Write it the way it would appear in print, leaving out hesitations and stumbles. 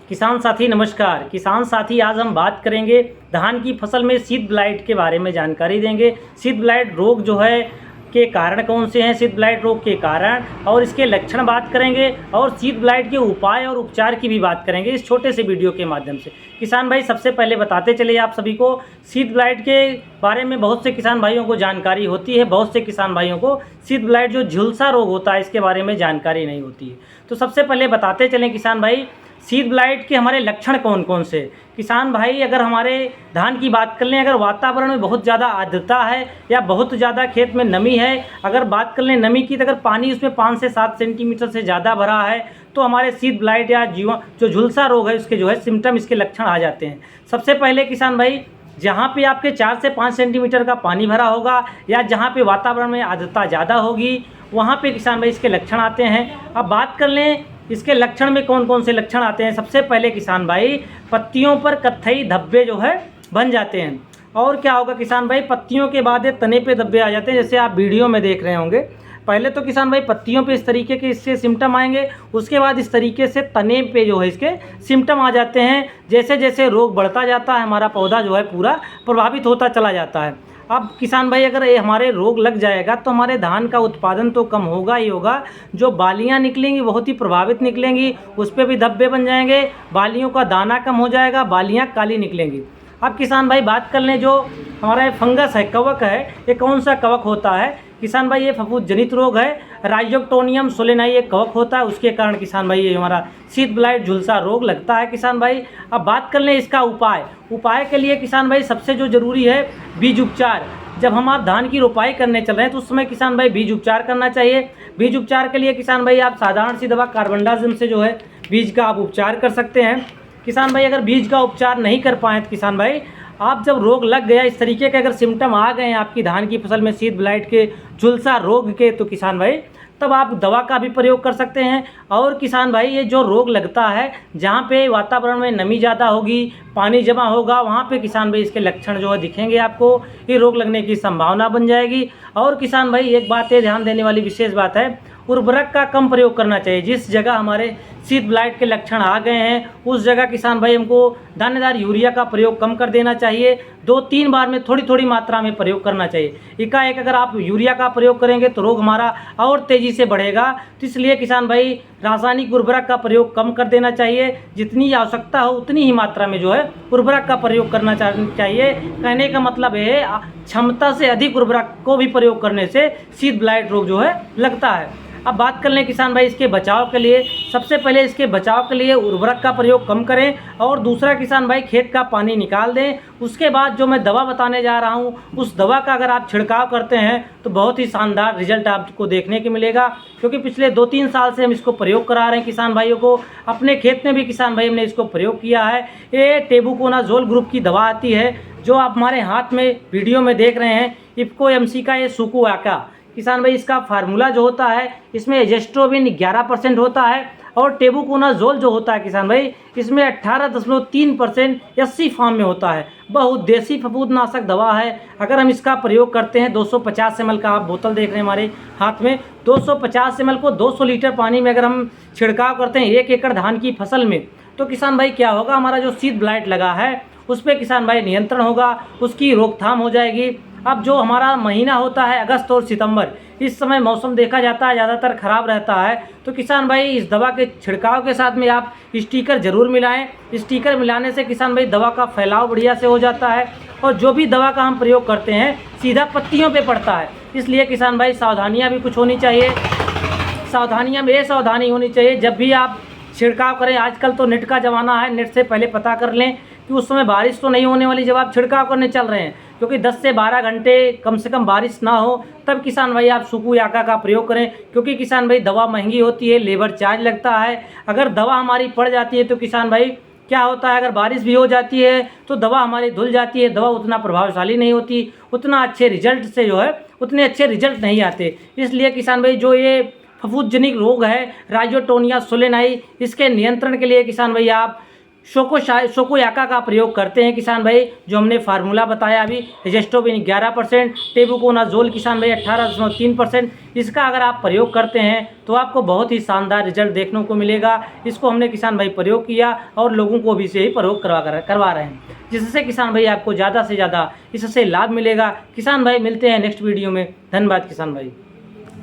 किसान साथी नमस्कार। किसान साथी आज हम बात करेंगे धान की फसल में शीत ब्लाइट के बारे में जानकारी देंगे। शीत ब्लाइट रोग जो है के कारण कौन से हैं, शीत ब्लाइट रोग के कारण और इसके लक्षण बात करेंगे और शीत ब्लाइट के उपाय और उपचार की भी बात करेंगे इस छोटे से वीडियो के माध्यम से। किसान भाई सबसे पहले बताते चलिए आप सभी को शीत ब्लाइट के बारे में बहुत से किसान भाइयों को जानकारी होती है, बहुत से किसान भाइयों को शीत ब्लाइट जो झुलसा रोग होता है इसके बारे में जानकारी नहीं होती है। तो सबसे पहले बताते चलें किसान भाई शीत ब्लाइट के हमारे लक्षण कौन कौन से। किसान भाई अगर हमारे धान की बात कर लें, अगर वातावरण में बहुत ज़्यादा आर्द्रता है या बहुत ज़्यादा खेत में नमी है, अगर बात कर लें नमी की तो अगर पानी उसमें 5 से 7 सेंटीमीटर से ज़्यादा भरा है तो हमारे शीत ब्लाइट या जो झुलसा रोग है उसके जो है सिम्टम, इसके लक्षण आ जाते हैं। सबसे पहले किसान भाई जहाँ पे आपके 4 से 5 सेंटीमीटर का पानी भरा होगा या जहाँ पे वातावरण में आर्द्रता ज़्यादा होगी वहाँ पे किसान भाई इसके लक्षण आते हैं। अब बात कर लें इसके लक्षण में कौन कौन से लक्षण आते हैं। सबसे पहले किसान भाई पत्तियों पर कत्थई धब्बे जो है बन जाते हैं। और क्या होगा किसान भाई, पत्तियों के बाद तने पे धब्बे आ जाते हैं, जैसे आप वीडियो में देख रहे होंगे। पहले तो किसान भाई पत्तियों पे इस तरीके के इससे सिम्टम आएंगे, उसके बाद इस तरीके से तने पे जो है इसके सिम्टम आ जाते हैं। जैसे जैसे रोग बढ़ता जाता है हमारा पौधा जो है पूरा प्रभावित होता चला जाता है। अब किसान भाई अगर ये हमारे रोग लग जाएगा तो हमारे धान का उत्पादन तो कम होगा ही होगा, जो बालियां निकलेंगी बहुत ही प्रभावित निकलेंगी, उस पर भी धब्बे बन जाएंगे, बालियों का दाना कम हो जाएगा, बालियां काली निकलेंगी। अब किसान भाई बात कर लें जो हमारा फंगस है, कवक है, ये कौन सा कवक होता है किसान भाई, ये फफूंद जनित रोग है। राइजोक्टोनियम सोलेनाई एक कवक होता है, उसके कारण किसान भाई ये हमारा शीत ब्लाइट झुलसा रोग लगता है किसान भाई। अब बात कर लें इसका उपाय के लिए किसान भाई सबसे जो जरूरी है बीज उपचार। जब हम आप धान की रोपाई करने चल रहे हैं तो उस समय किसान भाई बीज उपचार करना चाहिए। बीज उपचार के लिए किसान भाई आप साधारण सी दवा कार्बनडाजिम से जो है बीज का आप उपचार कर सकते हैं। किसान भाई अगर बीज का उपचार नहीं कर पाएँ तो किसान भाई आप जब रोग लग गया, इस तरीके के अगर सिम्टम आ गए हैं आपकी धान की फसल में शीत ब्लाइट के झुलसा रोग के, तो किसान भाई तब आप दवा का भी प्रयोग कर सकते हैं। और किसान भाई ये जो रोग लगता है जहाँ पे वातावरण में नमी ज़्यादा होगी, पानी जमा होगा, वहाँ पे किसान भाई इसके लक्षण जो है दिखेंगे आपको, ये रोग लगने की संभावना बन जाएगी। और किसान भाई एक बात है ध्यान देने वाली विशेष बात है, उर्वरक का कम प्रयोग करना चाहिए। जिस जगह हमारे शीत ब्लाइट के लक्षण आ गए हैं उस जगह किसान भाई हमको दानेदार यूरिया का प्रयोग कम कर देना चाहिए। 2-3 बार में थोड़ी थोड़ी मात्रा में प्रयोग करना चाहिए। एकाएक अगर आप यूरिया का प्रयोग करेंगे तो रोग हमारा और तेज़ी से बढ़ेगा। तो इसलिए किसान भाई रासायनिक उर्वरक का प्रयोग कम कर देना चाहिए। जितनी आवश्यकता हो उतनी ही मात्रा में जो है उर्वरक का प्रयोग करना चाहिए। कहने का मतलब है क्षमता से अधिक उर्वरक को भी प्रयोग करने से शीत ब्लाइट रोग जो है लगता है। अब बात कर लें किसान भाई इसके बचाव के लिए, सबसे पहले इसके बचाव के लिए उर्वरक का प्रयोग कम करें और दूसरा किसान भाई खेत का पानी निकाल दें। उसके बाद जो मैं दवा बताने जा रहा हूं उस दवा का अगर आप छिड़काव करते हैं तो बहुत ही शानदार रिजल्ट आपको देखने को मिलेगा, क्योंकि पिछले 2-3 साल से हम इसको प्रयोग करा रहे हैं किसान भाइयों को। अपने खेत में भी किसान भाई हमने इसको प्रयोग किया है। ये टेबुकोनाजोल ग्रुप की दवा आती है जो आप हमारे हाथ में वीडियो में देख रहे हैं, इफ्को एमसी का ये सुकुआका। किसान भाई इसका फार्मूला जो होता है इसमें एजेस्ट्रोबिन 11% होता है और टेबुकोनाजोल जो होता है किसान भाई इसमें 18.3% एससी फॉर्म में होता है। बहुउद्देशीय फफूंदनाशक दवा है। अगर हम इसका प्रयोग करते हैं 250 ml का आप बोतल देख रहे हैं हमारे हाथ में, 250 ml को 200 लीटर पानी में अगर हम छिड़काव करते हैं 1 एकड़ धान की फसल में, तो किसान भाई क्या होगा, हमारा जो शीत ब्लाइट लगा है उस पर किसान भाई नियंत्रण होगा, उसकी रोकथाम हो जाएगी। अब जो हमारा महीना होता है अगस्त और सितंबर, इस समय मौसम देखा जाता है ज़्यादातर ख़राब रहता है, तो किसान भाई इस दवा के छिड़काव के साथ में आप स्टिकर ज़रूर मिलाएं। स्टिकर मिलाने से किसान भाई दवा का फैलाव बढ़िया से हो जाता है और जो भी दवा का हम प्रयोग करते हैं सीधा पत्तियों पे पड़ता है। इसलिए किसान भाई सावधानियाँ भी कुछ होनी चाहिए। सावधानियाँ में ये सावधानी होनी चाहिए जब भी आप छिड़काव करें, आजकल तो नेट का ज़माना है, नेट से पहले पता कर लें कि उस समय बारिश तो नहीं होने वाली जब आप छिड़काव करने चल रहे हैं, क्योंकि 10 से 12 घंटे कम से कम बारिश ना हो तब किसान भाई आप सुकुआका का प्रयोग करें। क्योंकि किसान भाई दवा महंगी होती है, लेबर चार्ज लगता है। अगर दवा हमारी पड़ जाती है तो किसान भाई क्या होता है, अगर बारिश भी हो जाती है तो दवा हमारी धुल जाती है, दवा उतना प्रभावशाली नहीं होती, उतना अच्छे रिजल्ट से जो है उतने अच्छे रिजल्ट नहीं आते। इसलिए किसान भाई जो ये फफूंदजनित रोग है राइजोक्टोनियम सोलेनाई, इसके नियंत्रण के लिए किसान भाई आप शोकोयाका का प्रयोग करते हैं किसान भाई, जो हमने फार्मूला बताया अभी, एजेस्टोबिन 11%, टेबुकोनाजोल किसान भाई 18.3%। इसका अगर आप प्रयोग करते हैं तो आपको बहुत ही शानदार रिजल्ट देखने को मिलेगा। इसको हमने किसान भाई प्रयोग किया और लोगों को भी से ही प्रयोग करवा रहे हैं, जिससे किसान भाई आपको ज़्यादा से ज़्यादा इससे लाभ मिलेगा। किसान भाई मिलते हैं नेक्स्ट वीडियो में। धन्यवाद किसान भाई।